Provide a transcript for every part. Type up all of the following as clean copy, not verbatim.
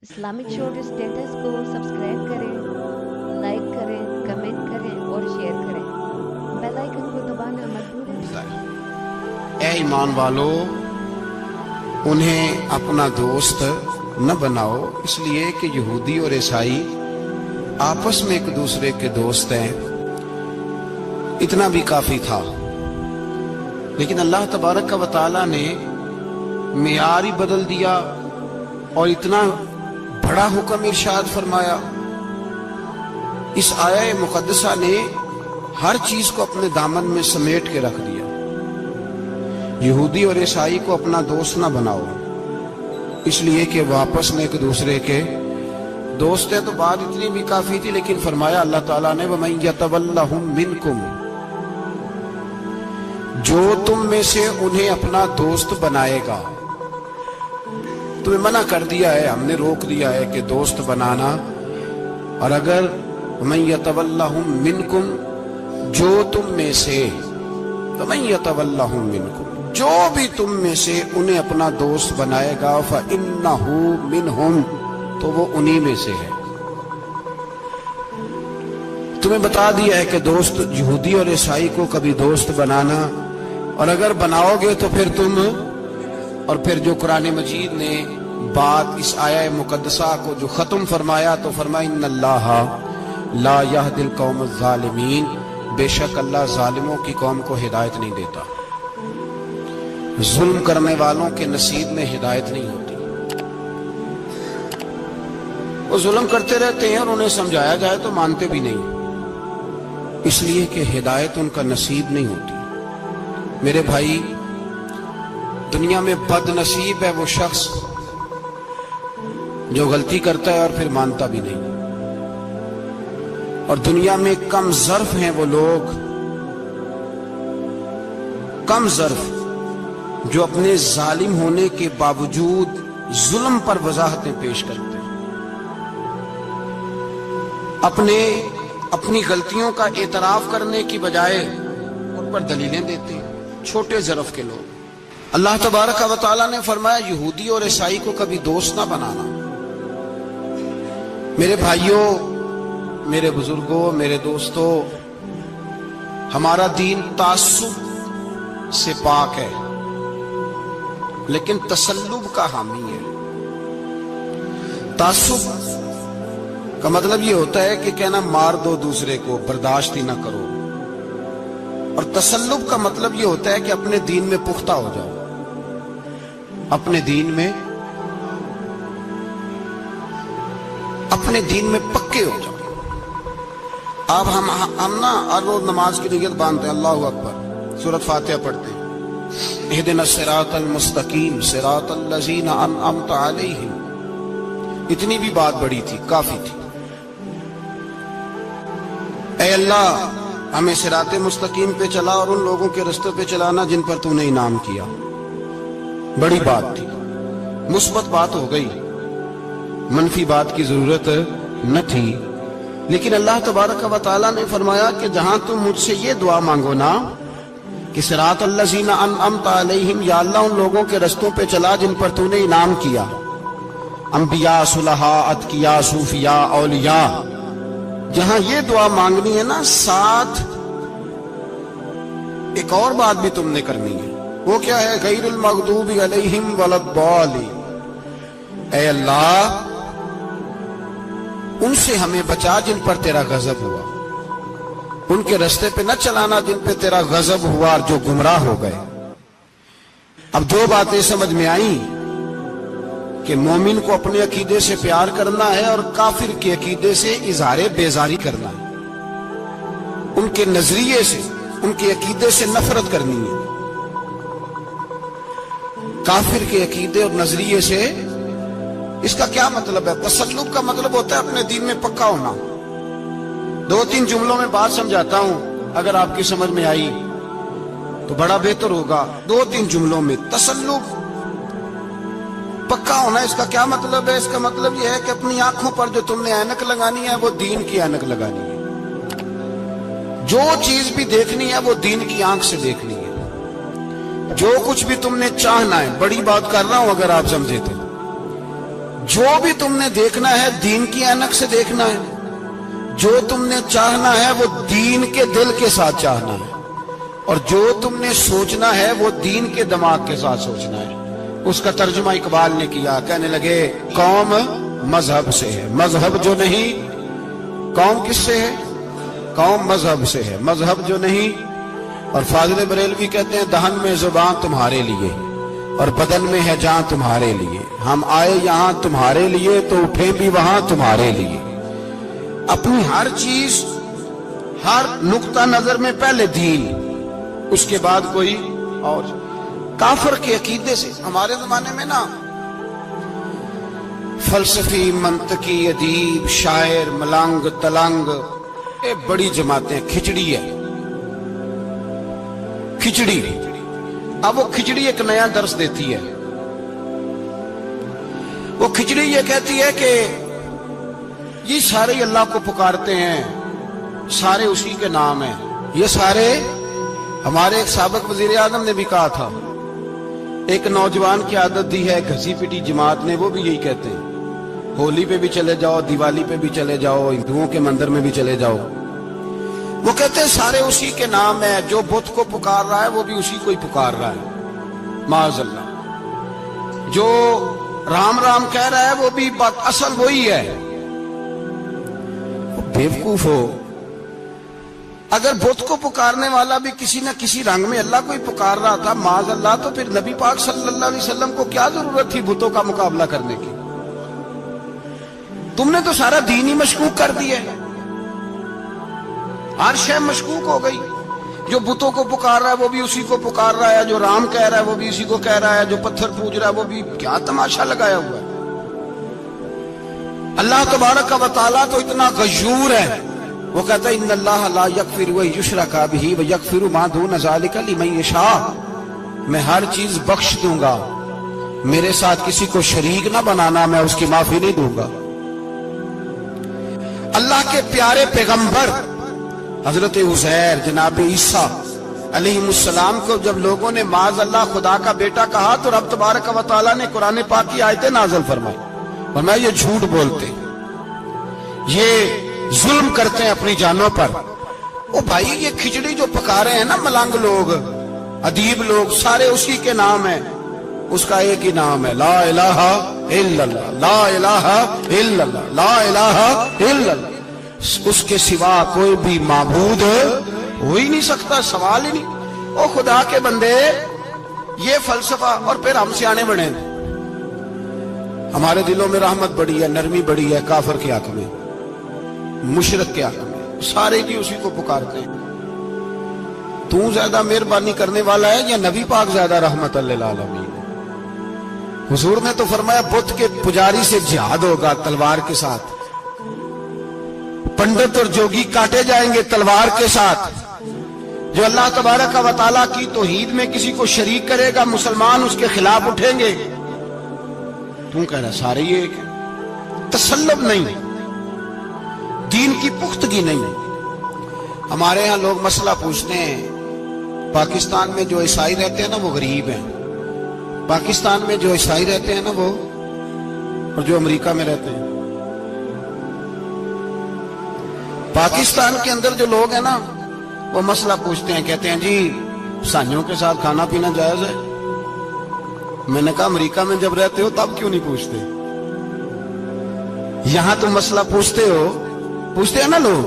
Islamic short status کو subscribe کریں، like کریں، کمنٹ کریں اور شیئر کریں۔ بیل آئیکن کو دبانا مت بھولیں۔ اے ایمان والو، انہیں اپنا دوست نہ بناؤ، اس لیے کہ یہودی اور عیسائی آپس میں ایک دوسرے کے دوست ہیں۔ اتنا بھی کافی تھا، لیکن اللہ تبارک و تعالیٰ نے معیار ہی بدل دیا اور اتنا بڑا حکم ارشاد فرمایا۔ اس آیہ مقدسہ نے ہر چیز کو اپنے دامن میں سمیٹ کے رکھ دیا۔ یہودی اور عیسائی کو اپنا دوست نہ بناؤ، اس لیے کہ وہ آپس میں ایک دوسرے کے دوست ہیں۔ تو بات اتنی بھی کافی تھی، لیکن فرمایا اللہ تعالیٰ نے وَمَن يَتَوَلَّهُم مِّنكُمْ، جو تم میں سے انہیں اپنا دوست بنائے گا۔ تمہیں منع کر دیا ہے، ہم نے روک دیا ہے کہ دوست بنانا۔ اور اگر وَمَن يَتَوَلَّهُم مِّنكُمْ، جو تم میں سے، وَمَن يَتَوَلَّهُم مِّنكُمْ، جو بھی تم میں سے انہیں اپنا دوست بنائے گا، فَإِنَّهُ مِنْهُمْ، تو وہ انہی میں سے ہے۔ تمہیں بتا دیا ہے کہ دوست یہودی اور عیسائی کو کبھی دوست بنانا، اور اگر بناؤ گے تو پھر تم، اور پھر جو قرآن مجید نے بات اس آیہ مقدسہ کو جو ختم فرمایا تو فرمایا ان اللہ لا یہدی القوم الظالمین، بے شک اللہ ظالموں کی قوم کو ہدایت نہیں دیتا۔ ظلم کرنے والوں کے نصیب میں ہدایت نہیں ہوتی۔ وہ ظلم کرتے رہتے ہیں اور انہیں سمجھایا جائے تو مانتے بھی نہیں، اس لیے کہ ہدایت ان کا نصیب نہیں ہوتی۔ میرے بھائی، دنیا میں بد نصیب ہے وہ شخص جو غلطی کرتا ہے اور پھر مانتا بھی نہیں، اور دنیا میں کم ظرف ہیں وہ لوگ، کم ظرف جو اپنے ظالم ہونے کے باوجود ظلم پر وضاحتیں پیش کرتے ہیں، اپنی غلطیوں کا اعتراف کرنے کی بجائے ان پر دلیلیں دیتے ہیں، چھوٹے ظرف کے لوگ۔ اللہ تبارک و تعالیٰ نے فرمایا یہودی اور عیسائی کو کبھی دوست نہ بنانا۔ میرے بھائیوں، میرے بزرگوں، میرے دوستوں، ہمارا دین تعصب سے پاک ہے، لیکن تسلب کا حامی ہے۔ تعصب کا مطلب یہ ہوتا ہے کہ کہنا مار دو دوسرے کو، برداشت ہی نہ کرو، اور تسلب کا مطلب یہ ہوتا ہے کہ اپنے دین میں پختہ ہو جاؤ، اپنے دین میں پکے ہو جاؤ۔ اب ہم نا ہر روز نماز کی نیت باندھتے ہیں، اللہ اکبر، سورۃ فاتحہ پڑھتے ہیں، اہدنا الصراط المستقیم صراط الذین انعمت علیہم، اتنی بھی بات بڑی تھی، کافی تھی۔ اے اللہ، ہمیں صراط مستقیم پہ چلا اور ان لوگوں کے رستے پہ چلانا جن پر تو نے انعام کیا۔ بڑی بات تھی، مثبت بات ہو گئی، منفی بات کی ضرورت نہ تھی۔ لیکن اللہ تبارک و تعالیٰ نے فرمایا کہ جہاں تم مجھ سے یہ دعا مانگو نا کہ صراط الذین انعمت علیہم، یا اللہ ان لوگوں کے رستوں پہ چلا جن پر تو نے انعام کیا، انبیاء، صلحاء، اتقیاء، صوفیاء، اولیاء، جہاں یہ دعا مانگنی ہے نا، ساتھ ایک اور بات بھی تم نے کرنی ہے۔ وہ کیا ہے؟ غیر المغضوب علیہم ولا الضالین، اے اللہ ان سے ہمیں بچا جن پر تیرا غضب ہوا، ان کے رستے پہ نہ چلانا جن پہ تیرا غضب ہوا اور جو گمراہ ہو گئے۔ اب دو باتیں سمجھ میں آئیں کہ مومن کو اپنے عقیدے سے پیار کرنا ہے اور کافر کے عقیدے سے اظہار بیزاری کرنا ہے، ان کے نظریے سے، ان کے عقیدے سے نفرت کرنی ہے۔ کافر کے عقیدے اور نظریے سے، اس کا کیا مطلب ہے؟ تسلب کا مطلب ہوتا ہے اپنے دین میں پکا ہونا۔ دو تین جملوں میں بات سمجھاتا ہوں، اگر آپ کی سمجھ میں آئی تو بڑا بہتر ہوگا۔ دو تین جملوں میں، تسلب، پکا ہونا، اس کا کیا مطلب ہے؟ اس کا مطلب یہ ہے کہ اپنی آنکھوں پر جو تم نے اینک لگانی ہے وہ دین کی اینک لگانی ہے، جو چیز بھی دیکھنی ہے وہ دین کی آنکھ سے دیکھنی ہے، جو کچھ بھی تم نے چاہنا ہے، بڑی بات کر رہا ہوں اگر آپ سمجھے تو، जो भी तुमने देखना है दीन की ऐनक से देखना है, जो तुमने चाहना है वो दीन के दिल के साथ चाहना है, और जो तुमने सोचना है वो दीन के दिमाग के साथ सोचना है। उसका तर्जुमा इकबाल ने किया, कहने लगे कौम मजहब से है, मजहब जो नहीं। कौम किससे है? कौम मजहब से है, मजहब जो नहीं। और फाजिल बरेलवी कहते हैं दहन में जुबान तुम्हारे लिए और बदन में है जान तुम्हारे लिए। हम आए यहां तुम्हारे लिए तो उठे भी वहां तुम्हारे लिए। अपनी हर चीज, हर नुक्ता नजर में पहले दीन, उसके बाद कोई और। काफर के अकीदे से हमारे जमाने में ना फलसफी, मंतकी, अदीब, शायर, मलंग, तलंग, ये बड़ी जमातें, खिचड़ी है, खिचड़ी। अब वो खिचड़ी एक नया दर्स देती है। वो खिचड़ी ये कहती है कि ये सारे अल्लाह को पुकारते हैं, सारे उसी के नाम है। ये सारे, हमारे एक साबिक वजीर आजम ने भी कहा था, एक नौजवान की आदत दी है घसी पिटी जमात ने, वो भी यही कहते हैं, होली पे भी चले जाओ, दिवाली पे भी चले जाओ, हिंदुओं के मंदिर में भी चले जाओ, वो कहते हैं सारे उसी के नाम है। जो बुत को पुकार रहा है वो भी उसी को ही पुकार रहा है, माअज़ल्लाह। जो राम राम कह रहा है वो भी बात असल वही है। बेवकूफ हो, अगर बुत को पुकारने वाला भी किसी न किसी रंग में अल्लाह को ही पुकार रहा था, माअज़ल्लाह, तो फिर नबी पाक सल्लल्लाहु अलैहि वसल्लम को क्या जरूरत थी बुतों का मुकाबला करने की? तुमने तो सारा दीन ही मशकूक कर दिया है, हर शय मशकूक हो गई। जो बुतों को पुकार रहा है वो भी उसी को पुकार रहा है, जो राम कह रहा है वो भी उसी को कह रहा है, जो पत्थर पूज रहा है वो भी, क्या तमाशा लगाया हुआ है। अल्लाह तबारक व तआला तो इतना गयूर है, वो कहता है इन्नल्लाह ला यगफिरु व युशरका बिही व यगफिरु मा दून ज़ालिका लिमन यशा। मैं हर चीज बख्श दूंगा, मेरे साथ किसी को शरीक ना बनाना, मैं उसकी माफी नहीं दूंगा। अल्लाह के प्यारे पैगंबर हजरत उज़ैर जनाब ईसा अलैहिमुस्सलाम को जब लोगों ने माज़अल्लाह खुदा का बेटा कहा, तो रब तबारक व तआला ने कुरान पाक की आयतें नाज़िल फरमाई, फरमाया ये झूठ बोलते, ये जुल्म करते हैं अपनी जानों पर। ओ भाई, ये खिचड़ी जो पका रहे हैं ना मलंग लोग, अदीब लोग, सारे उसी के नाम है। उसका एक ही नाम है, ला इलाहा इल्लल्लाह, ला इलाहा इल्लल्लाह, ला इलाहा इल्लल्लाह। उसके सिवा कोई भी माबूद हो ही नहीं सकता, सवाल ही नहीं। ओ खुदा के बंदे, ये फलसफा, और फिर हम सियाने बने। हमारे दिलों में रहमत बड़ी है, नरमी बड़ी है, काफिर के हक में, मुशरिक के हक में, सारे की उसी को पुकारते हैं। तू ज्यादा मेहरबानी करने वाला है या नबी पाक ज्यादा रहमत लिल आलमीन? हुजूर ने तो फरमाया बुत के पुजारी से जिहाद होगा तलवार के साथ, पंडित और जोगी काटे जाएंगे तलवार के साथ। जो अल्लाह तबारक व तआला की तौहीद में किसी को शरीक करेगा, मुसलमान उसके खिलाफ उठेंगे। तू कह रहा सारे ये एक, तसल्लुब नहीं, दीन की पुख्तगी नहीं। हमारे यहाँ लोग मसला पूछते हैं, पाकिस्तान में जो ईसाई रहते हैं ना वो गरीब हैं, पाकिस्तान में जो ईसाई रहते हैं ना वो, और जो अमेरिका में रहते हैं। पाकिस्तान के अंदर जो लोग हैं ना वो मसला पूछते हैं, कहते हैं जी ईसाइयों के साथ खाना पीना जायज है। मैंने कहा अमेरिका में जब रहते हो तब क्यों नहीं पूछते? यहां तुम मसला पूछते हो, पूछते हैं ना लोग,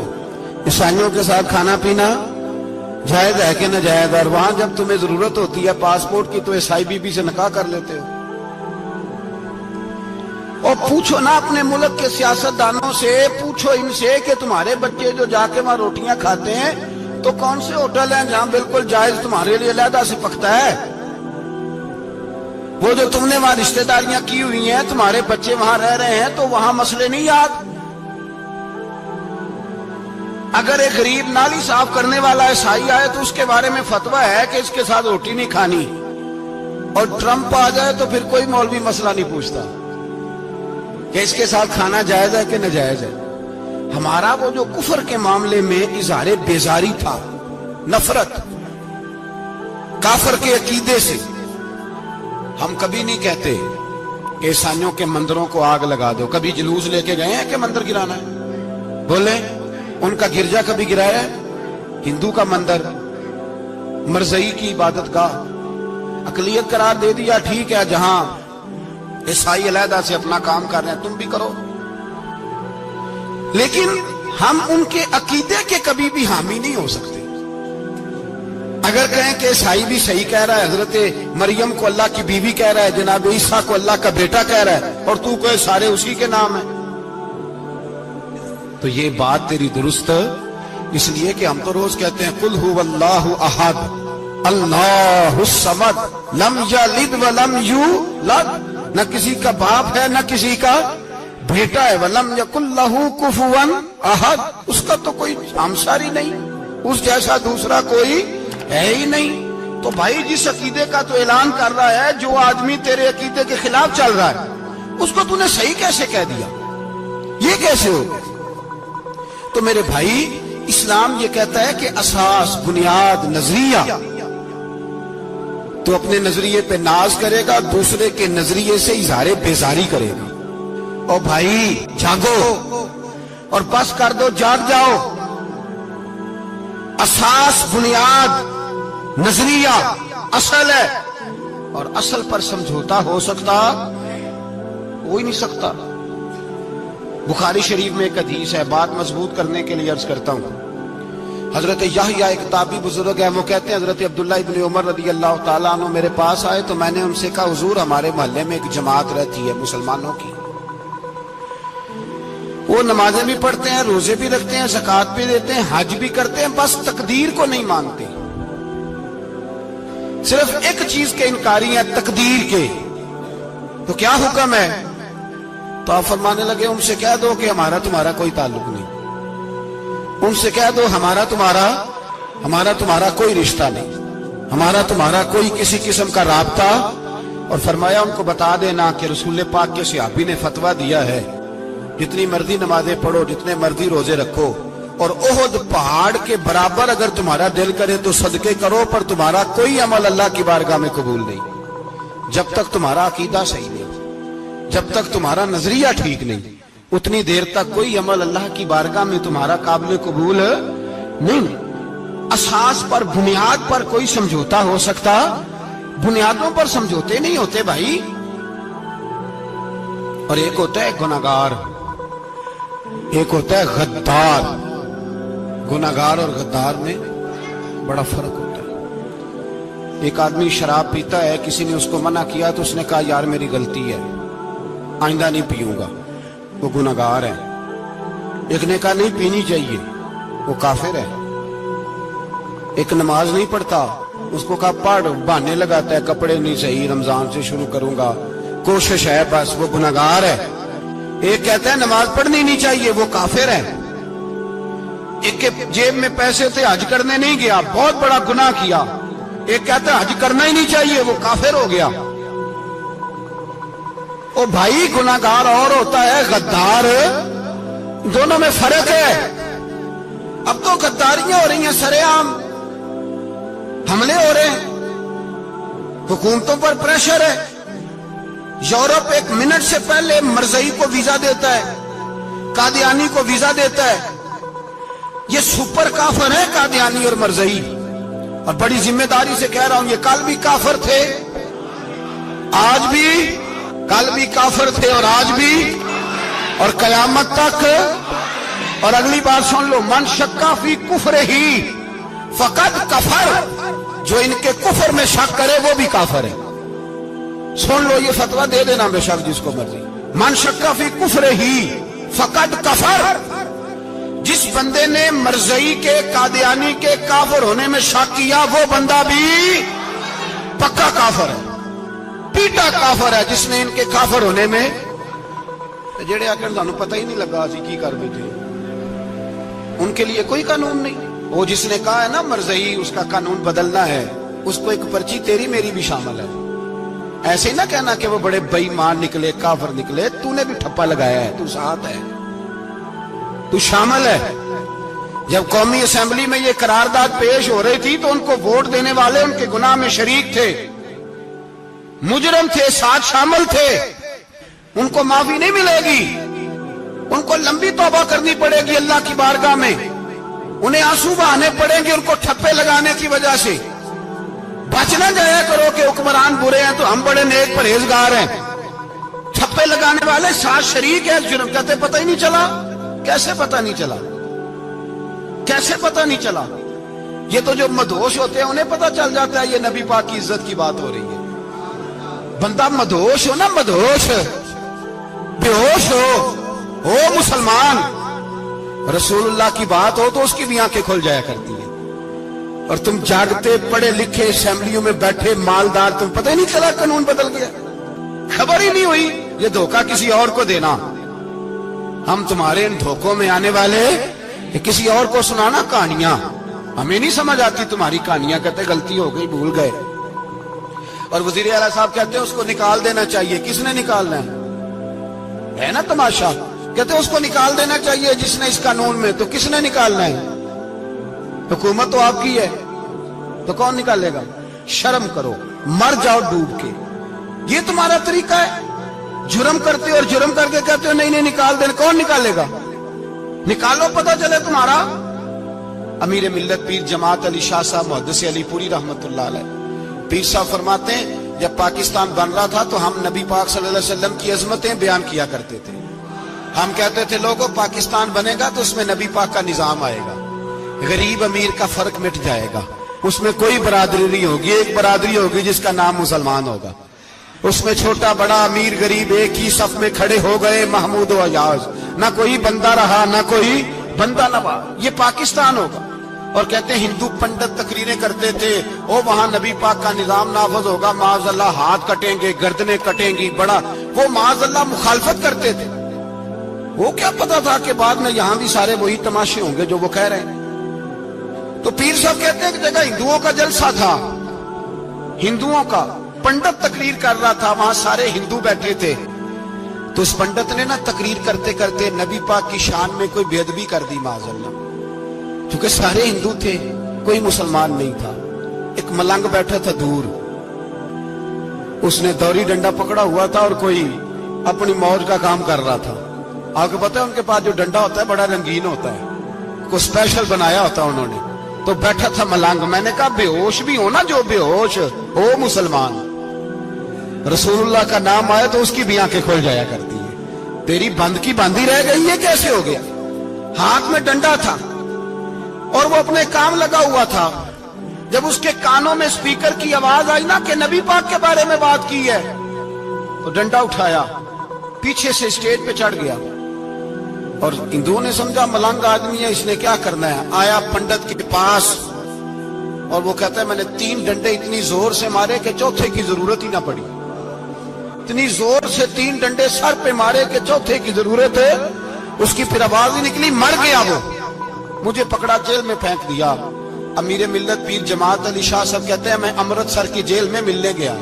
ईसाइयों के साथ खाना पीना जायज है कि न जायज, और वहां जब तुम्हें जरूरत होती है पासपोर्ट की तो ईसाई बीबी से निकाह कर लेते हो। और पूछो ना अपने मुल्क के सियासतदानों से, पूछो इनसे कि तुम्हारे बच्चे जो जाके वहां रोटियां खाते हैं तो कौन से होटल हैं जहां बिल्कुल जायज तुम्हारे लिए अलहदा से पकता है? वो जो तुमने वहां रिश्तेदारियां की हुई हैं, तुम्हारे बच्चे वहां रह रहे हैं, तो वहां मसले नहीं याद। अगर एक गरीब नाली साफ करने वाला ईसाई आए तो उसके बारे में फतवा है कि इसके साथ रोटी नहीं खानी, और ट्रंप आ जाए तो फिर कोई मौलवी मसला नहीं पूछता कि इसके साथ खाना जायज है कि नाजायज है। हमारा वो जो कुफर के मामले में इज़हारे बेजारी था, नफरत, काफिर के अकीदे से, हम कभी नहीं कहते کہ ईसाइयों के मंदिरों को आग लगा दो। कभी जुलूस लेके गए हैं कि मंदिर गिराना है? बोले। उनका गिरजा कभी गिराया है? हिंदू का मंदिर, मरजई की इबादत गाह, अकलियत करार दे दिया, ठीक है, जहां ईसाई अलहदा से अपना काम कर रहे हैं तुम भी करो। लेकिन हम उनके अकीदे के कभी भी हामी नहीं हो सकते। अगर कहें कि ईसाई भी सही कह रहा है, हजरत मरियम को अल्लाह की बीवी कह रहा है, जनाब ईसा को अल्लाह का बेटा कह रहा है, और तू कहे सारे उसी के नाम है, तो ये बात तेरी दुरुस्त इसलिए कि हम तो रोज कहते हैं कुल हुवल्लाहु अहद अल्लाहुस समद लम यलिद व लम यूलद, न किसी का बाप है न किसी का बेटा है, वलम यकुल लहू कुफुवन अहद, उसका तो कोई हमसारी नहीं, उस जैसा दूसरा कोई है ही नहीं। तो भाई जिस अकीदे का तो ऐलान कर रहा है, जो आदमी तेरे अकीदे के खिलाफ चल रहा है, उसको तूने सही कैसे कह दिया? ये कैसे हो गया? तो मेरे भाई इस्लाम ये कहता है कि असास, बुनियाद, नजरिया, तो अपने नजरिए पे नाज करेगा, दूसरे के नजरिए से इजहारे बेजारी करेगा। और भाई जागो और बस कर दो, जाग जाओ। असास, बुनियाद, नजरिया असल है, और असल पर समझौता हो सकता हो ही नहीं सकता। बुखारी शरीफ में एक हदीस है, बात मजबूत करने के लिए अर्ज करता हूं। हजरत याहया एक ताबी बुजुर्ग है, वो कहते हैं हजरत अब्दुल्ला इब्न उमर रदी अल्लाह ताला अन्हु मेरे पास आए तो मैंने उनसे कहा, हुजूर हमारे मोहल्ले में एक जमात रहती है मुसलमानों की, वो नमाजें भी पढ़ते हैं, रोजे भी रखते हैं, ज़कात भी देते हैं, हज भी करते हैं, बस तकदीर को नहीं मानते। सिर्फ एक चीज के इनकारी है, तकदीर के। तो क्या हुक्म है? तो आप फरमाने लगे, उनसे कह दो कि हमारा तुम्हारा कोई ताल्लुक नहीं, उनसे कह दो हमारा तुम्हारा कोई रिश्ता नहीं, हमारा तुम्हारा कोई किसी किस्म का राबता। और फरमाया उनको बता देना कि रसूल पाक के सहाबी ने फतवा दिया है, जितनी मर्जी नमाजें पढ़ो, जितने मर्जी रोजे रखो, और ओहद पहाड़ के बराबर अगर तुम्हारा दिल करे तो सदके करो, पर तुम्हारा कोई अमल अल्लाह की बारगाह में कबूल नहीं। जब तक तुम्हारा अकीदा सही नहीं, जब तक तुम्हारा नजरिया ठीक नहीं, उतनी देर तक कोई अमल अल्लाह की बारगाह में तुम्हारा काबिल कबूल नहीं। असास पर, बुनियाद पर कोई समझौता हो सकता, बुनियादों पर समझौते नहीं होते भाई। और एक होता है गुनाहगार, एक होता है गद्दार। गुनाहगार और गद्दार में बड़ा फर्क होता है। एक आदमी शराब पीता है, किसी ने उसको मना किया तो उसने कहा यार मेरी गलती है, आइंदा नहीं पीऊंगा, वो गुनाहगार है। एक ने कहा नहीं पीनी चाहिए, वो काफिर है। एक नमाज नहीं पढ़ता, उसको कहा पढ़, बहाने लगाता है, कपड़े नहीं सही, रमजान से शुरू करूंगा, कोशिश है बस, वो गुनाहगार है। एक कहता है नमाज पढ़नी नहीं चाहिए, वो काफिर है। एक के जेब में पैसे थे, हज करने नहीं गया, बहुत बड़ा गुनाह किया। एक कहता है हज करना ही नहीं चाहिए, वो काफिर हो गया। ओ भाई गुनाहगार और होता है गद्दार, दोनों में फर्क है। अब तो गद्दारियां हो रही हैं, सरेआम हमले हो रहे हैं, हुकूमतों पर प्रेशर है। यूरोप 1 मिनट से पहले मरजई को वीजा देता है, कादियानी को वीजा देता है। ये सुपर काफर है कादियानी और मरजई, और बड़ी जिम्मेदारी से कह रहा हूं, ये कल भी काफर थे, आज भी, कल भी काफर थे और आज भी, और कयामत तक। और अगली बात सुन लो, मन शक्का फी कुफर ही फकद कफर, जो इनके कुफर में शक करे वो भी काफर है। सुन लो, ये फतवा दे देना बेशक जिसको मर्जी। मन शक्का फी कुफर ही फकद कफर, जिस बंदे ने मरजई के, कादियानी के काफर होने में शक किया, वो बंदा भी पक्का काफर है, पीटा काफर है, जिसने इनके काफर होने में। जेड़े आकर सानू पता ही नहीं लगा असी की कर बैठे, उनके लिए कोई कानून नहीं। वो जिसने कहा है ना मरजई उसका कानून बदलना है, उसको एक पर्ची तेरी मेरी भी शामिल है। ऐसे ही ना कहना कि वो बड़े बेईमान निकले, काफर निकले, तूने भी ठप्पा लगाया है, तू साथ है, तू शामिल है। जब कौमी असेंबली में ये करारदाद पेश हो रही थी तो उनको वोट देने वाले उनके गुनाह में शरीक थे, मुजरम थे, साथ शामिल थे, उनको माफी नहीं मिलेगी, उनको लंबी तौबा करनी पड़ेगी अल्लाह की बारगाह में, उन्हें आंसू बहाने पड़ेंगे उनको ठप्पे लगाने की वजह से। बचना जाया करो कि हुक्मरान बुरे हैं तो हम बड़े नेक परहेजगार हैं, ठप्पे लगाने वाले साथ शरीक है जुर्म, कहते पता ही नहीं चला। कैसे पता नहीं चला, कैसे पता नहीं चला? ये तो जो मदहोश होते हैं उन्हें पता चल जाता है ये नबी पाक की इज्जत की बात हो रही है। बंदा मदहोश हो ना, मदहोश, बेहोश हो मुसलमान, रसूलुल्लाह की बात हो तो उसकी भी आंखें खुल जाया करती है। और तुम जागते पढ़े लिखे असेंबलियों में बैठे मालदार, तुम पता ही नहीं चला कानून बदल गया, खबर ही नहीं हुई। ये धोखा किसी और को देना, हम तुम्हारे इन धोखों में आने वाले कि किसी और को सुनाना कहानियां, हमें नहीं समझ आती तुम्हारी कहानियां, कहते गलती हो गई भूल गए। और वजीर आला साहब कहते हैं उसको निकाल देना चाहिए। किसने निकालना है ना तमाशा? कहते उसको निकाल देना चाहिए जिसने इस कानून में, तो किसने निकालना है? हुकूमत तो आपकी है, तो कौन निकालेगा? शर्म करो, मर जाओ डूब के। ये तुम्हारा तरीका है? जुर्म करते हो और जुर्म करके कहते हो नहीं नहीं निकाल देना, कौन निकालेगा? निकालो, पता चले तुम्हारा। अमीर मिल्लत पीर जमात अली शाह साहब मुहद्दिस अलीपुरी रहमतुल्लाह अलैह, पीर साहब फरमाते हैं जब पाकिस्तान बन रहा था तो हम नबी पाक सल्लल्लाहु अलैहि वसल्लम की अजमतें बयान किया करते थे। हम कहते थे लोगों पाकिस्तान बनेगा तो उसमें नबी पाक का निजाम आएगा, गरीब अमीर का फर्क मिट जाएगा, उसमें कोई बरादरी नहीं होगी, एक बरादरी होगी जिसका नाम मुसलमान होगा, उसमें छोटा बड़ा अमीर गरीब एक ही सफ में खड़े हो गए, महमूद व अयाज, ना कोई बंदा रहा ना कोई बंदा नवा, ये पाकिस्तान होगा। और कहते हैं हिंदू पंडित तकरीरें करते थे ओ वहां नबी पाक का निजाम नाफज होगा, माज़अल्लाह हाथ कटेंगे, गर्दनें कटेंगी, बड़ा वो माज़अल्लाह मुखालफत करते थे। वो क्या पता था कि बाद में यहां भी सारे वही तमाशे होंगे जो वो कह रहे हैं। तो पीर साहब कहते हैं कि जगह हिंदुओं का जलसा था, हिंदुओं का पंडित तकरीर कर रहा था, वहां सारे हिंदू बैठे थे, तो उस पंडित ने ना तकरीर करते करते नबी पाक की शान में कोई बेअदबी कर दी माज़अल्लाह, क्योंकि सारे हिंदू थे, कोई मुसलमान नहीं था। एक मलंग बैठा था दूर, उसने दौरी डंडा पकड़ा हुआ था और कोई अपनी मौज का काम कर रहा था। आपको पता है उनके पास जो डंडा होता है बड़ा रंगीन होता है, को स्पेशल बनाया होता है उन्होंने। तो बैठा था मलंग, मैंने कहा बेहोश भी हो ना जो बेहोश हो मुसलमान, रसूलुल्लाह का नाम आया तो उसकी भी आंखें खुल जाया करती है, तेरी बंद की बंदी रह गई है, कैसे हो गया? हाथ में डंडा था और वो अपने काम लगा हुआ था। जब उसके कानों में स्पीकर की आवाज आई ना कि नबी पाक के बारे में बात की है, तो डंडा उठाया, पीछे से स्टेज पे चढ़ गया। और हिंदुओं ने समझा मलंग आदमी है, इसने क्या करना है। आया पंडित के पास और वो कहता है मैंने 3 डंडे इतनी जोर से मारे कि चौथे की जरूरत ही ना पड़ी, इतनी जोर से 3 डंडे सर पे मारे कि चौथे की जरूरत है, उसकी फिर आवाज ही निकली, मर गया वो, मुझे पकड़ा जेल में फेंक दिया। अमीर मिल्लत पीर जमात अली शाह साहब कहते हैं मैं अमृतसर की जेल में मिलने गया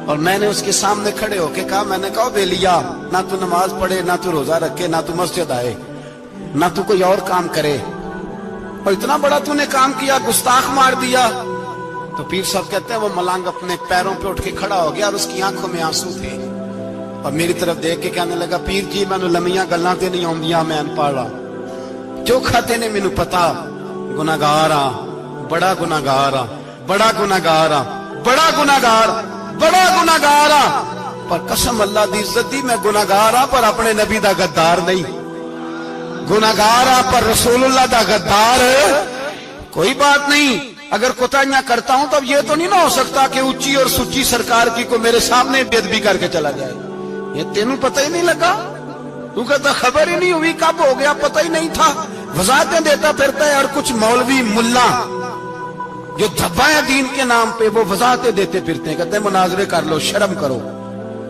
और मैंने उसके सामने खड़े होके कहा, मैंने कहा बेलिया, ना तू नमाज पढ़े, ना तू रोजा रखे, ना तू मस्जिद आए, ना तू कोई और काम करे, और इतना बड़ा तूने काम किया, गुस्ताख मार दिया। तो पीर साहब कहते हैं वो मलंग अपने पैरों पे उठ के खड़ा हो गया और उसकी आंखों में आंसू थे और मेरी तरफ देख के कहने लगा, पीर जी मैनू लम्मियां गल्लां ते नहीं आउंदियां, मैं अनपढ़ हां, चोखा ते ने मैनू पता, गुनाहगार हां, बड़ा गुनाहगार हां, बड़ा गुनाहगार हां, बड़ा गुनाहगार, बड़ा गुनाहगार हां, पर कसम अल्लाह दी इज्जत दी मैं गुनाहगार हां पर अपने नबी दा गद्दार नहीं, गुनाहगार हां पर रसूलुल्लाह दा गद्दार कोई बात नहीं। अगर कोताहियां करता हूं तब ये तो नहीं ना हो सकता कि ऊंची और सुच्ची सरकार की को मेरे सामने बेअदबी करके चला जाए। ये तेनू पता ही नहीं लगा, तू कहता खबर ही नहीं हुई, कब हो गया पता ही नहीं था, वजाहतें देता फिरता है। और कुछ मौलवी मुल्ला जो धब्बा है दीन के नाम पे, वो वजाहतें देते फिरते हैं, कहते हैं मुनाजरे कर लो, शर्म करो,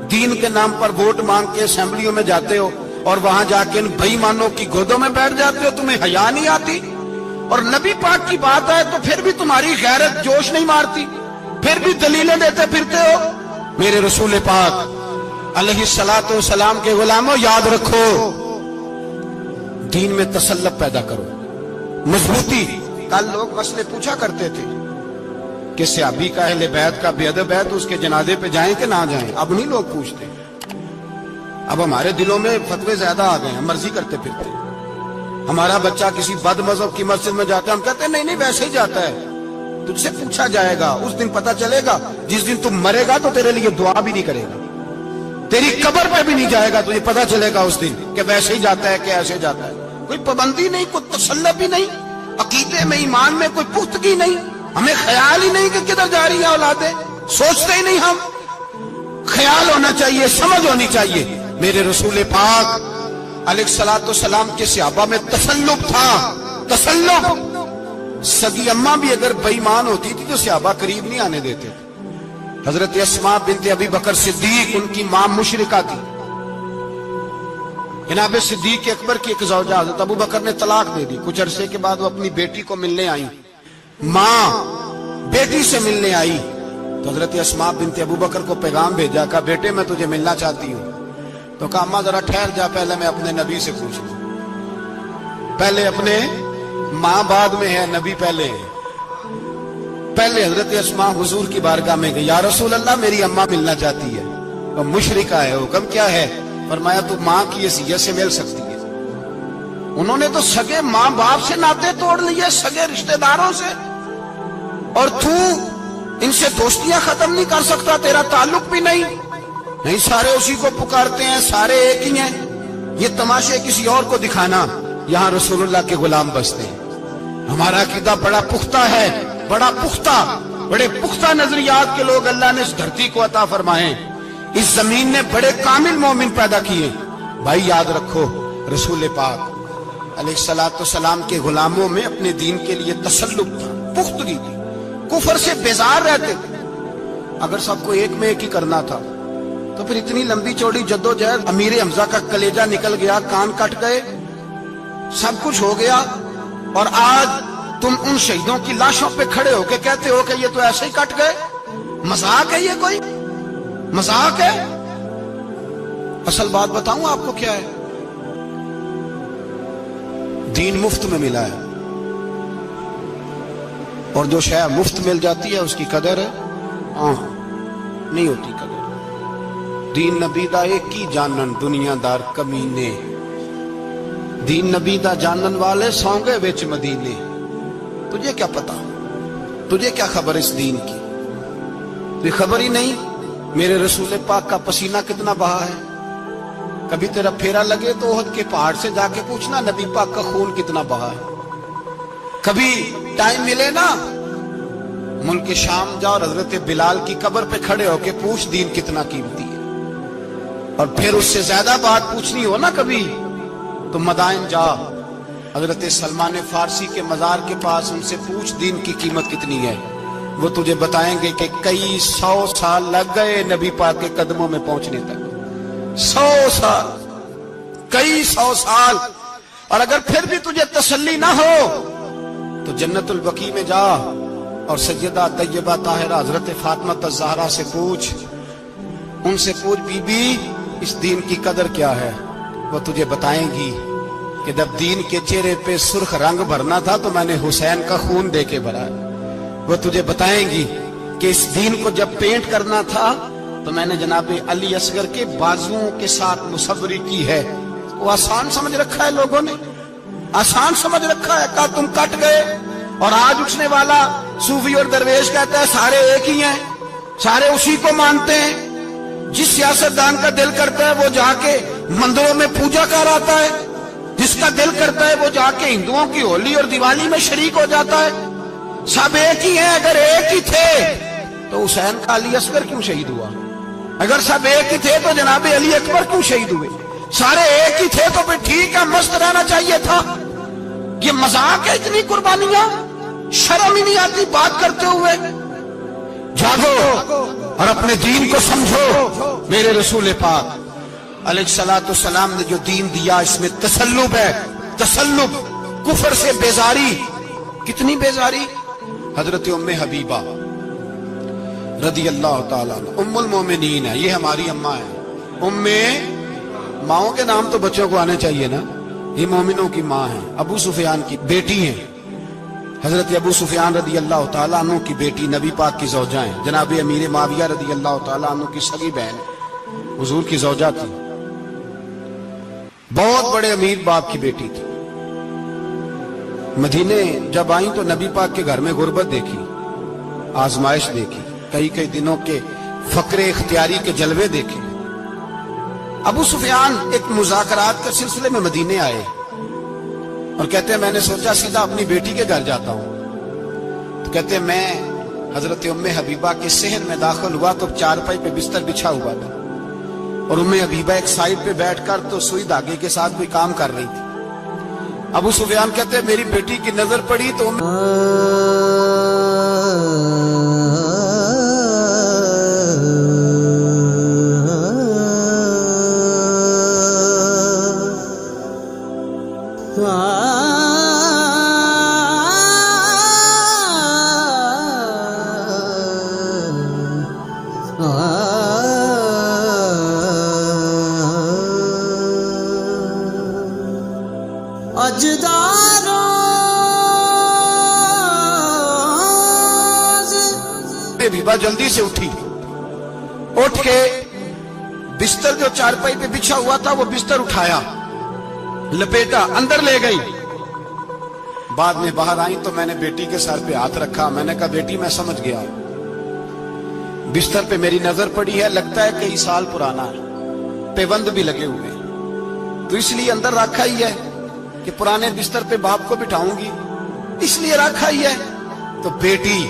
दीन के नाम पर वोट मांग के असेंबलियों में जाते हो और वहां जाके इन बेईमानों की गोदों में बैठ जाते हो, तुम्हें हया नहीं आती। और नबी पाक की बात है तो फिर भी तुम्हारी गैरत जोश नहीं मारती, फिर भी दलीलें देते फिरते हो। मेरे रसूल पाक अलैहिस्सलातु वस्सलाम के गुलामों, याद रखो, दीन में तसल्लुब पैदा करो, मजबूती। कल लोग मसले पूछा करते थे कि सहाबी का अहले बैत का बेअदब है तो उसके जनाजे पे जाएं कि ना जाएं, अब नहीं लोग पूछते। اب ہمارے دلوں میں فتوے زیادہ آ گئے ہیں، مرضی کرتے پھرتے ہیں۔ ہمارا بچہ کسی بد مذہب کی مسجد میں جاتا ہے، ہم کہتے ہیں نہیں نہیں ویسے ہی جاتا ہے۔ تجھ سے پوچھا جائے گا، اس دن پتا چلے گا، جس دن تم مرے گا تو تیرے لیے دعا بھی نہیں کرے گا، تیری قبر پہ بھی نہیں جائے گا، تجھے پتا چلے گا اس دن کہ ویسے ہی جاتا ہے کہ ایسے جاتا ہے۔ کوئی پابندی نہیں، کوئی تسلط بھی نہیں، عقیدے میں ایمان میں کوئی پختگی نہیں، ہمیں خیال ہی نہیں کہ کدھر جا رہی ہیں اولادیں، سوچتے ہی نہیں ہم۔ خیال ہونا چاہیے، سمجھ ہونی چاہیے۔ میرے رسول پاک علیہ الصلوۃ والسلام کے صحابہ میں تسلط تھا، تسلط۔ سگی اماں بھی اگر بے ایمان ہوتی تھی تو صحابہ قریب نہیں آنے دیتے تھے۔ حضرت اسماء بنت ابی بکر صدیق، ان کی ماں مشرکہ تھی۔ جناب صدیق اکبر کی ایک زوجہ حضرت ابو بکر نے طلاق دے دی، کچھ عرصے کے بعد وہ اپنی بیٹی کو ملنے آئی، ماں بیٹی سے ملنے آئی تو حضرت اسماء بنت ابو بکر کو پیغام بھیجا، کہا بیٹے میں تجھے ملنا چاہتی ہوں۔ تو کہا اماں ذرا ٹھہر جا، پہلے میں اپنے نبی سے پوچھ لوں، پہلے اپنے ماں بعد میں ہے، نبی پہلے ہے۔ پہلے حضرت اسماء حضور کی بارگاہ میں گئی، یا رسول اللہ میری اماں ملنا چاہتی ہے، وہ مشرکہ ہے، حکم کیا ہے؟ فرمایا تو ماں کی حیثیت سے مل سکتی ہے۔ انہوں نے تو سگے ماں باپ سے ناطے توڑ لیے، سگے رشتہ داروں سے، اور تو ان سے دوستیاں ختم نہیں کر سکتا، تیرا تعلق بھی نہیں۔ نہیں، سارے اسی کو پکارتے ہیں، سارے ایک ہی ہیں، یہ تماشے کسی اور کو دکھانا، یہاں رسول اللہ کے غلام بستے ہیں۔ ہمارا عقیدہ بڑا پختہ ہے، بڑا پختہ، بڑے پختہ نظریات کے لوگ اللہ نے اس دھرتی کو عطا فرمائے، اس زمین نے بڑے کامل مومن پیدا کیے۔ بھائی یاد رکھو، رسول پاک علیہ الصلوۃ والسلام کے غلاموں میں اپنے دین کے لیے تسلط تھا، پختگی تھی، کفر سے بیزار رہتے تھے۔ اگر سب کو ایک میں ایک ہی کرنا تھا تو پھر اتنی لمبی چوڑی جدوجہد، امیر حمزہ کا کلیجہ نکل گیا، کان کٹ گئے، سب کچھ ہو گیا، اور آج تم ان شہیدوں کی لاشوں پہ کھڑے ہو کے کہتے ہو کہ یہ تو ایسے ہی کٹ گئے۔ مذاق ہے یہ؟ کوئی مذاق ہے؟ اصل بات بتاؤں آپ کو کیا ہے؟ دین مفت میں ملا ہے، اور جو شے مفت مل جاتی ہے اس کی قدر ہے نہیں ہوتی قدر۔ دین نبی دا ایک ہی جانن دنیا دار کمینے، دین نبی دا جانن والے سونگے وچ مدینے۔ تجھے کیا پتا، تجھے کیا خبر اس دین کی؟ تجھے خبر ہی نہیں میرے رسول پاک کا پسینہ کتنا بہا ہے۔ کبھی تیرا پھیرا لگے تو احد کے پہاڑ سے جا کے پوچھنا نبی پاک کا خون کتنا بہا ہے۔ کبھی ٹائم ملے نا، ملک شام جا اور حضرت بلال کی قبر پہ کھڑے ہو کے پوچھ دین کتنا قیمتی ہے۔ اور پھر اس سے زیادہ بات پوچھنی ہو نا کبھی تو مدائن جا، حضرت سلمان فارسی کے مزار کے پاس ان سے پوچھ دین کی قیمت کتنی ہے۔ وہ تجھے بتائیں گے کہ کئی 100 سال لگ گئے نبی پاک کے قدموں میں پہنچنے تک، 100 سال، کئی 100 سال۔ اور اگر پھر بھی تجھے تسلی نہ ہو تو جنت البقیع میں جا اور سیدہ طیبہ طاہرہ حضرت فاطمہ الزہرا سے پوچھ، ان سے پوچھ بی بی اس دین کی قدر کیا ہے۔ وہ تجھے بتائیں گی کہ جب دین کے چہرے پہ سرخ رنگ بھرنا تھا تو میں نے حسین کا خون دے کے بھرا ہے۔ وہ تجھے بتائیں گی کہ اس دین کو جب پینٹ کرنا تھا تو میں نے جناب علی اصغر کے بازوؤں کے ساتھ مصوری کی ہے۔ وہ آسان سمجھ رکھا ہے لوگوں نے، آسان سمجھ رکھا ہے، کہا تم کٹ گئے۔ اور آج اٹھنے والا صوفی اور درویش کہتا ہے سارے ایک ہی ہیں، سارے اسی کو مانتے ہیں۔ جس سیاستدان کا دل کرتا ہے وہ جا کے مندروں میں پوجا کر آتا ہے، جس کا دل کرتا ہے وہ جا کے ہندوؤں کی ہولی اور دیوالی میں شریک ہو جاتا ہے۔ سب ایک ہی ہیں۔ اگر ایک ہی تھے تو حسین کا علی اصغر کیوں شہید ہوا؟ اگر سب ایک ہی تھے تو جناب علی اکبر کیوں شہید ہوئے؟ سارے ایک ہی تھے تو پھر ٹھیک ہے، مست رہنا چاہیے تھا۔ یہ مذاق ہے اتنی قربانیاں؟ شرم ہی نہیں آتی بات کرتے ہوئے؟ جاگو اور اپنے دین کو سمجھو۔ میرے رسول پاک علیہ الصلوۃ والسلام نے جو دین دیا اس میں تسلب ہے، تسلب، کفر سے بیزاری۔ کتنی بیزاری؟ حضرت ام حبیبہ رضی اللہ تعالیٰ عنہ ام المومنین ہے، یہ ہماری اماں ہے۔ ماؤں کے نام تو بچوں کو آنے چاہیے نا، یہ مومنوں کی ماں ہے، ابو سفیان کی بیٹی ہیں، حضرت ابو سفیان رضی اللہ تعالیٰ عنہ کی بیٹی، نبی پاک کی زوجہ ہیں، جناب امیر معاویہ رضی اللہ تعالیٰ عنہ کی سگی بہن، حضور کی زوجہ تھی۔ बहुत बड़े अमीर बाप की बेटी थी। मदीने जब आई तो नबी पाक के घर में गुर्बत देखी, आजमाइश देखी, कई कई दिनों के फकरे इख्तियारी के जलवे देखे। अबू सुफियान एक मुज़ाकरात के सिलसिले में मदीने आए और कहते हैं मैंने सोचा सीधा अपनी बेटी के घर जाता हूं। तो कहते हैं मैं हजरत उम्मे हबीबा के सहन में दाखिल हुआ तो चारपाई पे बिस्तर बिछा हुआ था और उम्मे हबीबा एक साइड पे बैठकर तो सुई धागे के साथ कोई काम कर रही थी। अबू सुफियान कहते हैं मेरी बेटी की नजर पड़ी तो बीबा जल्दी से उठी, उठ के बिस्तर जो चारपाई पे बिछा हुआ था वो बिस्तर उठाया, लपेटा, अंदर ले गई। बाद में बाहर आई तो मैंने बेटी के सर पे हाथ रखा। मैंने कहा बेटी मैं समझ गया, बिस्तर पे मेरी नजर पड़ी है, लगता है कई साल पुराना है, पेबंद भी लगे हुए, तो इसलिए अंदर रखा ही है कि पुराने बिस्तर पे बाप को बिठाऊंगी, इसलिए रखा ही है। तो बेटी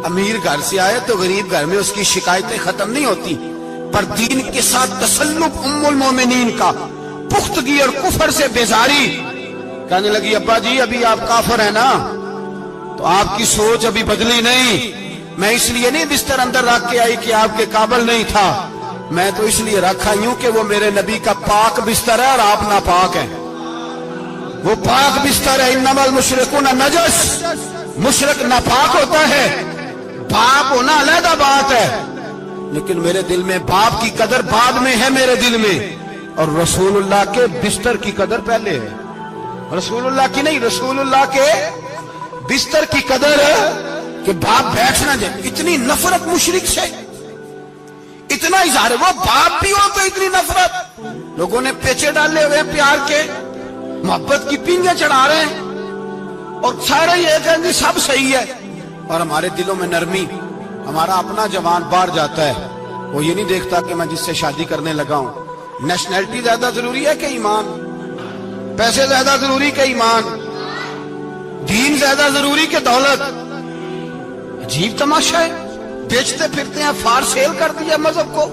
अमीर घर से आए तो गरीब घर में उसकी शिकायतें खत्म नहीं होती, पर दीन के साथ तसल्लुक उम्मुल मोमिनीन का पुख्तगी और कुफर से बेजारी। कहने लगी अब्बा जी अभी आप काफिर है ना, तो आपकी सोच अभी बदली नहीं। मैं इसलिए नहीं बिस्तर अंदर रख के आई कि आपके काबिल नहीं था, मैं तो इसलिए रखा यूं कि वो मेरे नबी का पाक बिस्तर है और आप नापाक हैं। वो पाक बिस्तर है, इन्नमल मुशरिकून नजस, मुशरिक नापाक होता है, बाप होना अलग बात है, लेकिन मेरे दिल में बाप की कदर बाद में है मेरे दिल में, और रसूलुल्लाह के बिस्तर की कदर पहले है। रसूलुल्लाह की नहीं, रसूलुल्लाह के बिस्तर की कदर है कि बाप बैठ ना जाए। इतनी नफरत मुशरिक से, इतना इजहार, वो बाप भी हो तो इतनी नफरत। लोगों ने पेचे डाले हुए प्यार के, मोहब्बत की पींगे चढ़ा रहे हैं और सारे ये कहेंगे सब सही है, और हमारे दिलों में नरमी। हमारा अपना जवान बाहर जाता है, वो ये नहीं देखता कि मैं जिससे शादी करने लगा हूं नेशनैलिटी ज्यादा जरूरी है कि ईमान, पैसे ज्यादा जरूरी कि ईमान, दीन ज्यादा जरूरी कि दौलत। अजीब तमाशा है, बेचते फिरते हैं, फार सेल कर दिया मजहब को,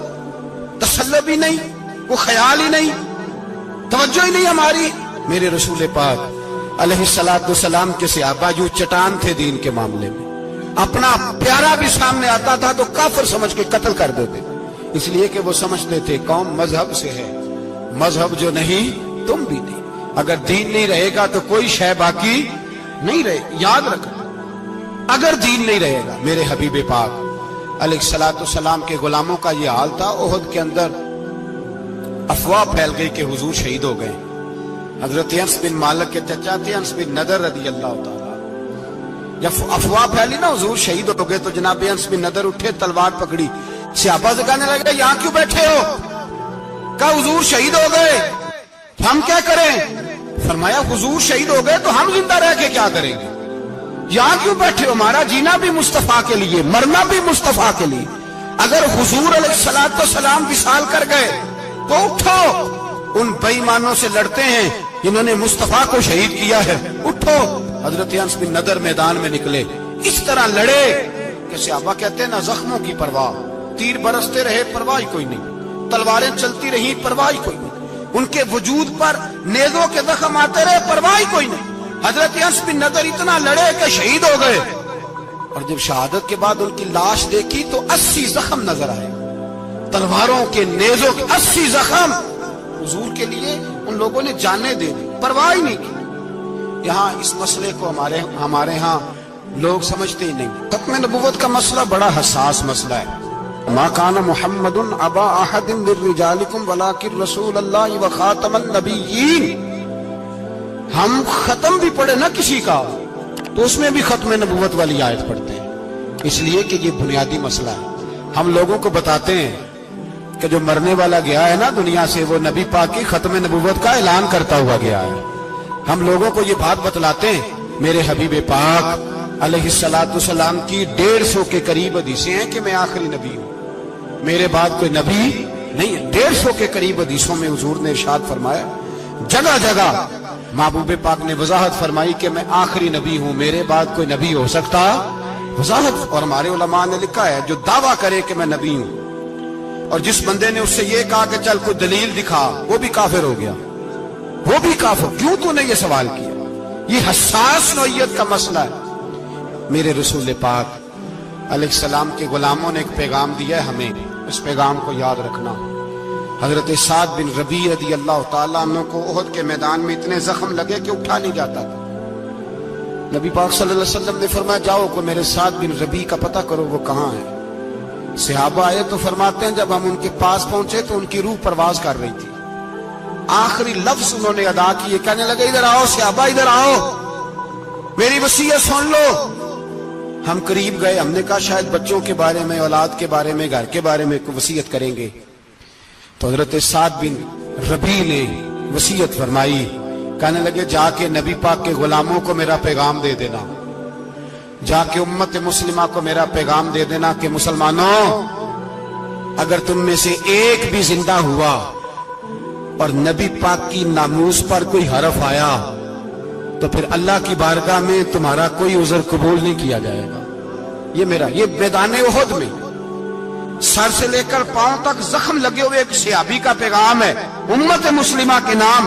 तसल्लुब ही नहीं, वो ख्याल ही नहीं, तवज्जो ही नहीं हमारी। मेरे रसूल पाक अलैहिस्सलातु सलाम के सहाबा जो चट्टान थे दीन के मामले में, अपना प्यारा भी सामने आता था तो काफिर समझ के कत्ल कर देते, इसलिए कि वो समझते थे कौम मजहब से है, मजहब जो नहीं तुम भी नहीं। अगर दीन नहीं रहेगा तो कोई शय बाकी नहीं रहे, याद रखना। अगर दीन नहीं रहेगा, मेरे हबीब पाक अलैहिस्सलातु सलाम के गुलामों का ये हाल था। ओहद के अंदर अफवाह फैल गई कि हुजूर शहीद हो गए। हजरत अनस बिन मालिक के चचा थे अनस बिन नदर रदी अल्लाह ताला। जब अफवाह फैली ना हुजूर शहीद हो गए तो जनाब अनस बिन नदर उठे, तलवार पकड़ी, सहाबा से कहने लगे यहां क्यों बैठे हो? कहा हुजूर शहीद हो गए, हम क्या करें? फरमाया हुजूर शहीद हो गए तो हम जिंदा रह के क्या करेंगे? यहां क्यों बैठे हो? हमारा जीना भी मुस्तफा के लिए, मरना भी मुस्तफा के लिए। अगर हुजूर अलैहिस्सलातु सलाम विसाल कर गए तो उठो, उन बेईमानों से लड़ते हैं जिन्होंने मुस्तफा को शहीद किया है, उठो। हजरत अनस बिन नदर मैदान में निकले, इस तरह लड़े कि सहाबा कहते हैं ना जख्मों की परवाह, तीर बरसते रहे परवाह कोई नहीं, तलवारें चलती रही परवाह कोई नहीं, उनके वजूद पर नेजों के जख्म आते रहे परवाह कोई नहीं। हजरत अनस बिन नदर इतना लड़े कि शहीद हो गए, और जब शहादत के बाद उनकी लाश देखी तो 80 जख्म नजर आए, तलवारों के, नेजों के 80 जख्म। हुजूर के लिए उन लोगों ने जाने दे दी, परवाह ही नहीं की। यहाँ इस मसले को हमारे यहाँ लोग समझते ही नहीं। खत्म नबुव्वत का मसला बड़ा हसास मसला है। मा कान मुहम्मदुन अबा अहदिन मिन रिजालिकुम वलाकिन रसूलुल्लाह व खातमन नबिय्यीन। हम खत्म भी पढ़े ना किसी का तो उसमें भी खत्म नबुव्वत वाली आयत पढ़ते हैं, इसलिए कि ये बुनियादी मसला है। हम लोगों को बताते हैं کہ جو مرنے والا گیا ہے نا دنیا سے وہ نبی پاک کی ختم نبوت کا اعلان کرتا ہوا گیا ہے. ہم لوگوں کو یہ بات بتلاتے ہیں میرے حبیب پاک علیہ الصلوۃ والسلام کی 150 کے قریب حدیثیں ہیں کہ میں آخری نبی ہوں, میرے بعد کوئی نبی نہیں ہے. 150 کے قریب حدیثوں میں حضور نے ارشاد فرمایا, جگہ جگہ محبوب پاک نے وضاحت فرمائی کہ میں آخری نبی ہوں, میرے بعد کوئی نبی ہو سکتا وضاحت. اور ہمارے علماء نے لکھا ہے جو دعویٰ کرے کہ میں نبی ہوں اور جس بندے نے اس سے یہ کہا کہ چل کوئی دلیل دکھا, وہ بھی کافر ہو گیا, وہ بھی کافر. کیوں تو نے یہ سوال کیا؟ یہ حساس نوعیت کا مسئلہ ہے. میرے رسول پاک علیہ السلام کے غلاموں نے ایک پیغام دیا ہے ہمیں, اس پیغام کو یاد رکھنا. حضرت سعد بن ربیع رضی اللہ تعالیٰ عنہ کو احد کے میدان میں اتنے زخم لگے کہ اٹھا نہیں جاتا تھا. نبی پاک صلی اللہ علیہ وسلم نے فرمایا جاؤ کو میرے سعد بن ربیع کا پتہ کرو وہ کہاں ہے. صحابہ آئے تو فرماتے ہیں جب ہم ان کے پاس پہنچے تو ان کی روح پرواز کر رہی تھی. آخری لفظ انہوں نے ادا کیے, کہنے لگے ادھر آؤ صحابہ, ادھر آؤ, میری وصیت سن لو. ہم قریب گئے, ہم نے کہا شاید بچوں کے بارے میں, اولاد کے بارے میں, گھر کے بارے میں کوئی وصیت کریں گے. تو حضرت سعد بن ربیع نے وصیت فرمائی, کہنے لگے جا کے نبی پاک کے غلاموں کو میرا پیغام دے دینا, جا کے امت مسلمہ کو میرا پیغام دے دینا کہ مسلمانوں اگر تم میں سے ایک بھی زندہ ہوا اور نبی پاک کی ناموس پر کوئی حرف آیا تو پھر اللہ کی بارگاہ میں تمہارا کوئی عذر قبول نہیں کیا جائے گا. یہ میرا, یہ میدان احد میں سر سے لے کر پاؤں تک زخم لگے ہوئے ایک صحابی کا پیغام ہے امت مسلمہ کے نام.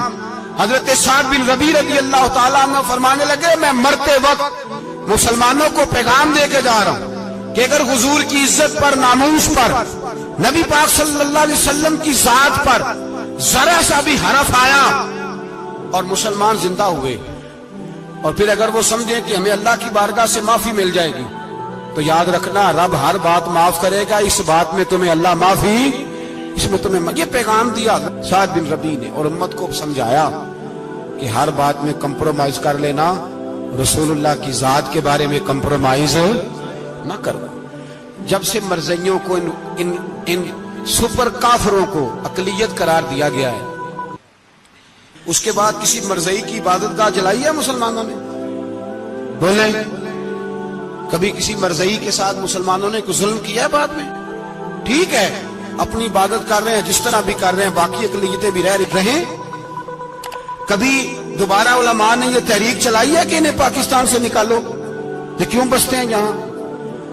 حضرت سعد بن ربیع رضی اللہ تعالیٰ عنہ فرمانے لگے میں مرتے وقت مسلمانوں کو پیغام دے کے جا رہا ہوں کہ اگر حضور کی عزت پر, ناموس پر, نبی پاک صلی اللہ علیہ وسلم کی ذات پر ذرا سا بھی حرف آیا اور مسلمان زندہ ہوئے اور پھر اگر وہ سمجھیں کہ ہمیں اللہ کی بارگاہ سے معافی مل جائے گی تو یاد رکھنا رب ہر بات معاف کرے گا, اس بات میں تمہیں اللہ معافی, اس میں تمہیں. یہ پیغام دیا سعد بن ربیع نے اور امت کو سمجھایا کہ ہر بات میں کمپرومائز کر لینا, رسول اللہ کی ذات کے بارے میں کمپرومائز نہ کرنا. جب سے مرزائیوں کو ان سپر کافروں کو اقلیت قرار دیا گیا ہے, اس کے بعد کسی مرزائی کی عبادت گاہ جلائی ہے مسلمانوں نے؟ بولیں, کبھی کسی مرزائی کے ساتھ مسلمانوں نے کوئی ظلم کیا ہے بعد میں؟ ٹھیک ہے اپنی عبادت کر رہے ہیں جس طرح بھی کر رہے ہیں, باقی اقلیتیں بھی رہ ہیں. کبھی دوبارہ علماء نے یہ تحریک چلائی ہے کہ انہیں پاکستان سے نکالو, یہ کیوں بستے ہیں یہاں؟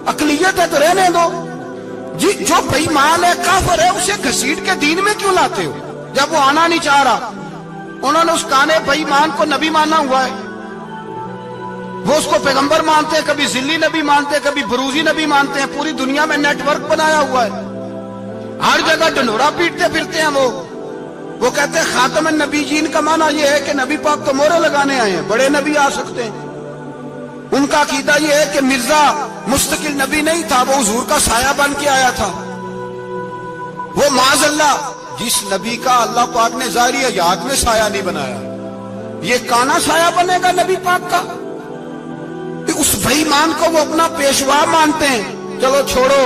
اقلیت ہے تو رہنے دو. جی جو بے ایمان ہے, کافر ہے, اسے گھسیٹ کے دین میں کیوں لاتے ہو جب وہ آنا نہیں چاہ رہا؟ انہوں نے اس کانے بے ایمان کو نبی مانا ہوا ہے, وہ اس کو پیغمبر مانتے ہیں, کبھی ذلی نبی مانتے ہیں, کبھی بروزی نبی مانتے ہیں. پوری دنیا میں نیٹ ورک بنایا ہوا ہے, ہر جگہ ڈنڈورا پیٹتے پھرتے ہیں. وہ کہتے ہیں خاتم النبی جین کا معنی یہ ہے کہ نبی پاک تو مہرے لگانے آئے ہیں, بڑے نبی آ سکتے ہیں. ان کا عقیدہ یہ ہے کہ مرزا مستقل نبی نہیں تھا, وہ حضور کا سایہ بن کے آیا تھا. وہ معاذ اللہ جس نبی کا اللہ پاک نے ظاہری حیات میں سایہ نہیں بنایا, یہ کانا سایہ بنے گا نبی پاک کا؟ اس بے ایمان کو وہ اپنا پیشوا مانتے ہیں. چلو چھوڑو,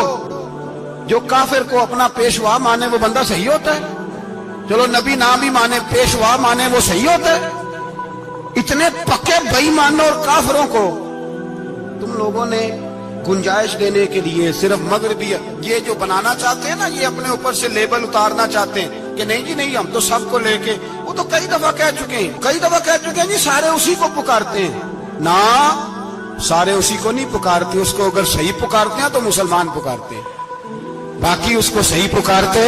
جو کافر کو اپنا پیشوا مانے وہ بندہ صحیح ہوتا ہے. چلو نبی نہ بھی مانے, پیشوا مانے, وہ صحیح ہوتا ہے. اتنے پکے بے ایمانوں اور کافروں کو تم لوگوں نے گنجائش دینے کے لیے صرف مغربی یہ جو بنانا چاہتے ہیں نا, یہ اپنے اوپر سے لیبل اتارنا چاہتے ہیں کہ نہیں جی نہیں ہم تو سب کو لے کے, وہ تو کئی دفعہ کہہ چکے ہیں جی سارے اسی کو پکارتے ہیں. نہ سارے اسی کو نہیں پکارتے, اس کو اگر صحیح پکارتے ہیں تو مسلمان پکارتے ہیں, باقی اس کو صحیح پکارتے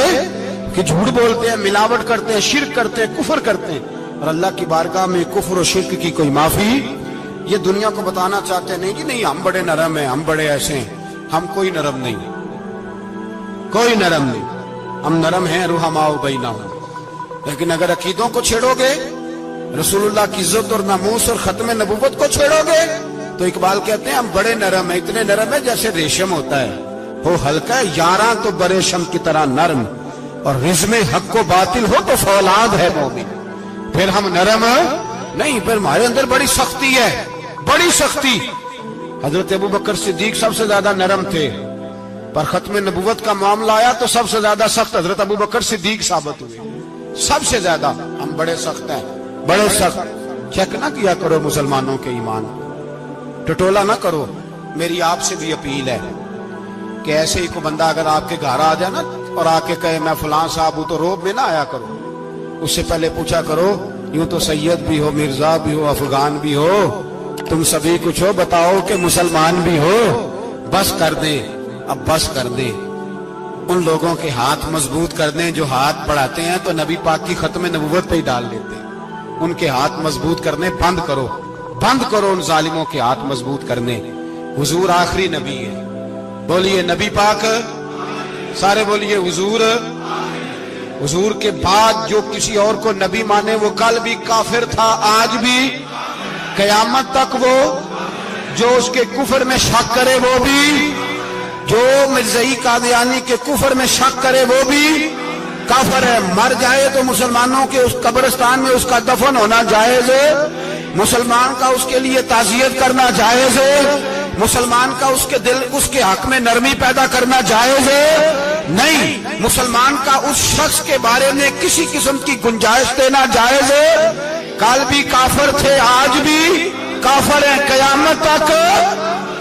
کہ جھوٹ بولتے ہیں, ملاوٹ کرتے ہیں, شرک کرتے ہیں, کفر کرتے ہیں. اور اللہ کی بارگاہ میں کفر و شرک کی کوئی معافی, یہ دنیا کو بتانا چاہتے ہیں نہیں جی نہیں ہم بڑے نرم ہیں, ہم بڑے ایسے ہیں. ہم کوئی نرم نہیں, کوئی نرم نہیں, ہم نرم ہیں رحماء بینہم. لیکن اگر عقیدوں کو چھیڑو گے, رسول اللہ کی عزت اور ناموس اور ختم نبوت کو چھیڑو گے, تو اقبال کہتے ہیں ہم بڑے نرم ہیں, اتنے نرم ہیں جیسے ریشم ہوتا ہے, وہ ہلکا ہے یاراں تو برے شم کی طرح نرم, اور رزم حق و باطل ہو تو فولاد ہے مومن. پھر ہم نرم نہیں, پھر ہمارے اندر بڑی سختی ہے, بڑی سختی. حضرت ابو بکر صدیق سب سے زیادہ نرم تھے, पर खत्म नबूवत का मामला आया तो सबसे ज्यादा सख्त हजरत अबू बकर सिद्दीक साबित हुए। सबसे ज्यादा हम बड़े सख्त हैं, बड़े सख्त। चेक ना किया करो मुसलमानों के ईमान, टटोला ना करो। मेरी आपसे भी अपील है कि ऐसे ही को बंदा अगर आपके घर आ जाए ना और आके कहे मैं फलां साहब हूं, तो रोब में ना आया करो। उससे पहले पूछा करो, यूं तो सैयद भी हो, मिर्जा भी हो, अफगान भी हो, तुम सभी कुछ हो, बताओ कि मुसलमान भी हो। बस कर दे, अब बस कर दे। उन लोगों के हाथ मजबूत कर दें जो हाथ बढ़ाते हैं तो नबी पाक की खत्म नबूवत पे ही डाल देते हैं। उनके हाथ मजबूत करने बंद करो, बंद करो उन जालिमों के हाथ मजबूत करने। हुजूर आखिरी नबी है। बोलिए नबी पाक, सारे बोलिए हुजूर। हुजूर के बाद जो किसी और को नबी माने वो कल भी काफिर था, आज भी, कयामत तक वो। जो उसके कुफर में शक करे वो भी, जो मिर्ज़ई कादियानी के कुफर में शक करे वो भी काफिर है। मर जाए तो मुसलमानों के उस कब्रिस्तान में उसका दफन होना जायज है, मुसलमान का उसके लिए ताज़ियत करना जायज है, मुसलमान का उसके दिल उसके हक में नरमी पैदा करना जायज है। नहीं, मुसलमान का उस शख्स के बारे में किसी किस्म की गुंजाइश देना जायज है। कल भी काफिर थे, आज भी काफिर हैं, कयामत तक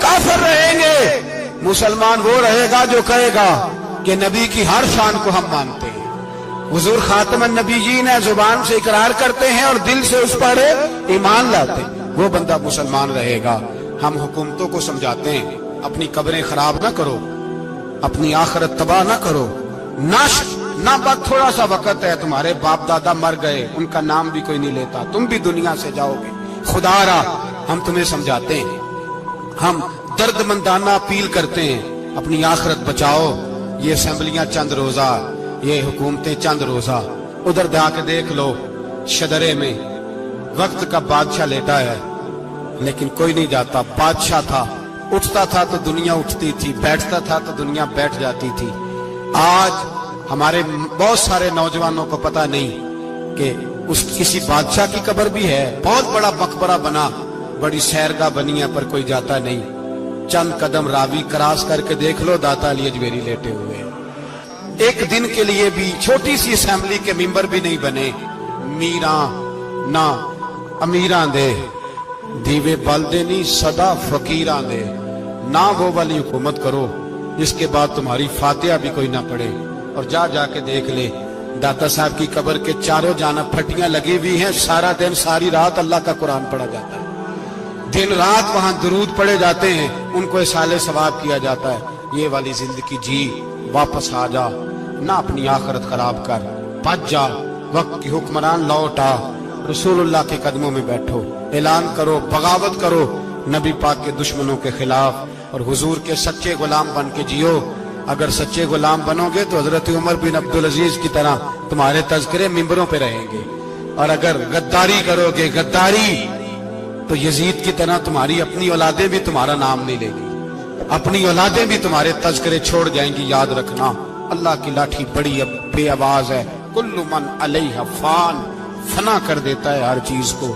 काफिर रहेंगे। मुसलमान वो रहेगा जो कहेगा कि नबी की हर शान को हम मानते हैं। हुजूर खातमुन नबीयीन है, जुबान से इकरार करते हैं और दिल से उस पर ईमान लाते हैं, वो बंदा मुसलमान रहेगा। हम हुकूमतों को समझाते हैं अपनी कब्रें खराब ना करो, अपनी आखिरत तबाह ना करो। ना बस थोड़ा सा वक्त है, तुम्हारे बाप दादा मर गए, उनका नाम भी कोई नहीं लेता, तुम भी दुनिया से जाओगे। खुदारा हम तुम्हें समझाते हैं, हम दर्दमंदाना अपील करते हैं, अपनी आखिरत बचाओ। ये असेंबलियां चंद रोजा, ये हुकूमतें चंद रोजा। उधर जाके देख लो, शदरे में वक्त का बादशाह लेटा है, लेकिन कोई नहीं जाता। बादशाह था, उठता था तो दुनिया उठती थी, बैठता था तो दुनिया बैठ जाती थी। आज हमारे बहुत सारे नौजवानों को पता नहीं कि उस किसी बादशाह की कब्र भी है। बहुत बड़ा मकबरा बना, बड़ी सैरगाह बनी है, पर कोई जाता नहीं। चंद कदम रावी क्रॉस करके देख लो, दाता अली अजमेरी लेटे हुए हैं। एक दिन के लिए भी छोटी सी असेंबली के मेंबर भी नहीं बने। मीरा ना अमीरा दे दीवे बलदे नहीं, सदा फकीरा दे ना, वो वाली हुकूमत करो जिसके बाद तुम्हारी फातिहा भी कोई ना पढ़े। और जाके देख ले, दाता साहब की कब्र के चारों जानब फटियां लगी हुई हैं, सारा दिन सारी रात अल्लाह का कुरान पढ़ा जाता है, दिन रात वहां दुरूद पढ़े जाते हैं, उनको इसाले सवाब किया जाता है। ये वाली जिंदगी जी, वापस आ जा, ना अपनी आखिरत खराब कर, बच जा, वक्त की हुक्मरान लौट आ, रसूलुल्लाह के कदमों में बैठो, ऐलान करो, बगावत करो नबी पाक के दुश्मनों के खिलाफ, और हुजूर के सच्चे गुलाम बन के जियो। अगर सच्चे गुलाम बनोगे तो हजरत उमर बिन अब्दुल अजीज की तरह तुम्हारे तज़किरे मिंबरों पे रहेंगे, और अगर गद्दारी करोगे, गद्दारी, तो यजीद की तरह तुम्हारी अपनी औलादें भी तुम्हारा नाम नहीं लेगी, अपनी औलादें भी तुम्हारे तज़किरे छोड़ जाएंगी। याद रखना, अल्लाह की लाठी बड़ी बेआवाज है, कुल्लु मन अलैहा फान, फना कर देता है हर चीज को।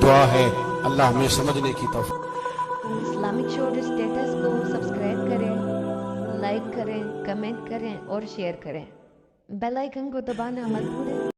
दुआ है अल्लाह हमें समझने की तौफीक। इस्लामिक शोड स्टेटस को सब्सक्राइब करें, लाइक करें, कमेंट करें और शेयर करें। बेल आइकन को दबाना मत भूलें।